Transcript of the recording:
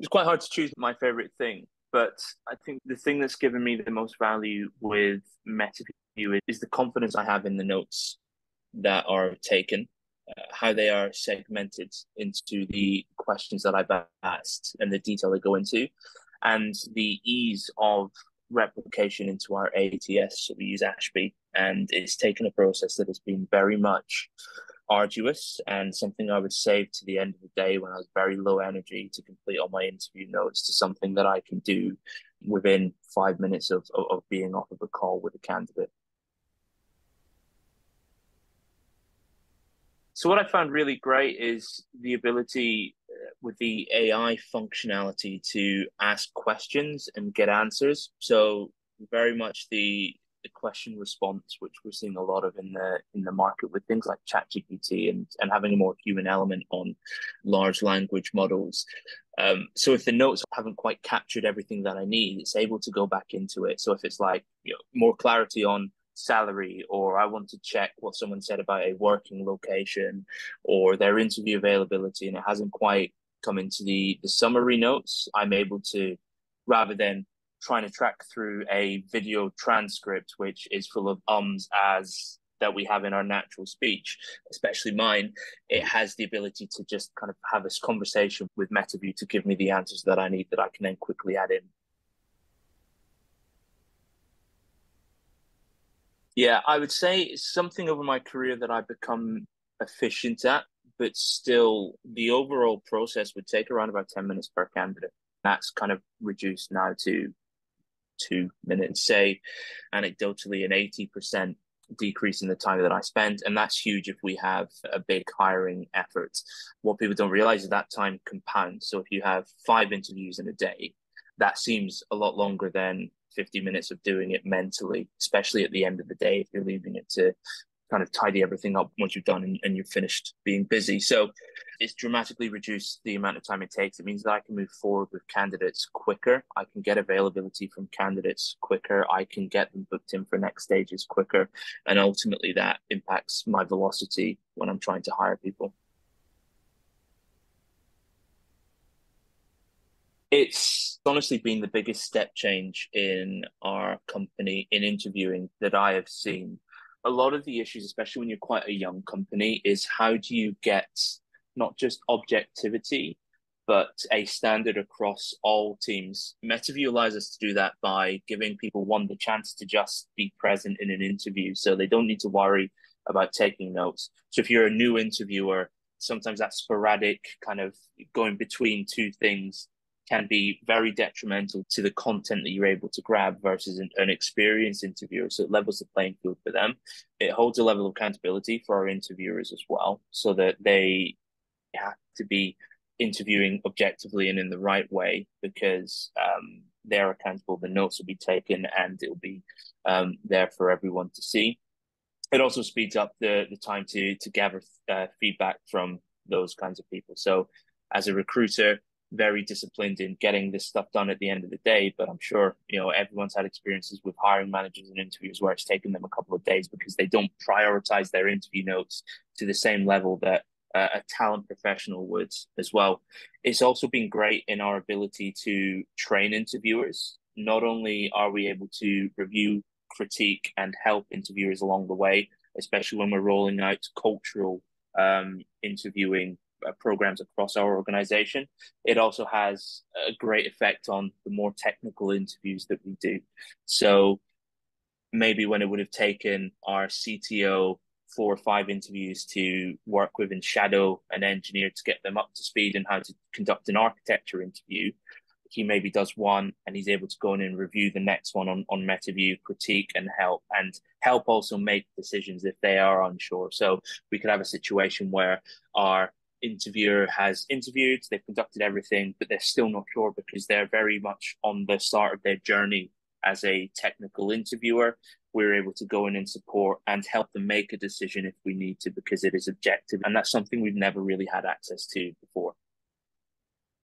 It's quite hard to choose my favorite thing, but I think the thing that's given me the most value with Metaview is the confidence I have in the notes that are taken, how they are segmented into the questions that I've asked and the detail they go into, and the ease of replication into our ATS. So we use Ashby, and it's taken a process that has been very much arduous and something I would save to the end of the day when I was very low energy to complete all my interview notes to something that I can do within 5 minutes of being off of a call with a candidate. So what I found really great is the ability with the AI functionality to ask questions and get answers. So very much the question response, which we're seeing a lot of in the market with things like ChatGPT and having a more human element on large language models. So if the notes haven't quite captured everything that I need, it's able to go back into it. So if it's like, more clarity on salary, or I want to check what someone said about a working location or their interview availability, and it hasn't quite come into the summary notes, I'm able to, rather than trying to track through a video transcript, which is full of as that we have in our natural speech, especially mine, it has the ability to just kind of have this conversation with Metaview to give me the answers that I need that I can then quickly add in. Yeah, I would say it's something over my career that I've become efficient at, but still the overall process would take around about 10 minutes per candidate. That's kind of reduced now to 2 minutes, say anecdotally an 80% decrease in the time that I spend. And that's huge if we have a big hiring effort. What people don't realize is that time compounds. So if you have 5 interviews in a day, that seems a lot longer than 50 minutes of doing it mentally, especially at the end of the day, if you're leaving it to kind of tidy everything up once you've done and you're finished being busy. So it's dramatically reduced the amount of time it takes. It means that I can move forward with candidates quicker. I can get availability from candidates quicker. I can get them booked in for next stages quicker. And ultimately that impacts my velocity when I'm trying to hire people. It's honestly been the biggest step change in our company in interviewing that I have seen. A lot of the issues, especially when you're quite a young company, is how do you get not just objectivity, but a standard across all teams. Metaview allows us to do that by giving people, one, the chance to just be present in an interview. So they don't need to worry about taking notes. So if you're a new interviewer, sometimes that sporadic kind of going between two things can be very detrimental to the content that you're able to grab versus an experienced interviewer. So it levels the playing field for them. It holds a level of accountability for our interviewers as well, so that they have to be interviewing objectively and in the right way, because they're accountable. The notes will be taken and it'll be there for everyone to see. It also speeds up the time to gather feedback from those kinds of people. So as a recruiter, very disciplined in getting this stuff done at the end of the day. But I'm sure, everyone's had experiences with hiring managers and interviews where it's taken them a couple of days because they don't prioritize their interview notes to the same level that a talent professional would as well. It's also been great in our ability to train interviewers. Not only are we able to review, critique, and help interviewers along the way, especially when we're rolling out cultural interviewing programs across our organization, it also has a great effect on the more technical interviews that we do. So maybe when it would have taken our CTO 4 or 5 interviews to work with and shadow an engineer to get them up to speed in how to conduct an architecture interview, he maybe does one and he's able to go in and review the next one on Metaview, critique and help also make decisions if they are unsure. So we could have a situation where our interviewer has interviewed, they've conducted everything, but they're still not sure because they're very much on the start of their journey as a technical interviewer. We're able to go in and support and help them make a decision if we need to, because it is objective. And that's something we've never really had access to before.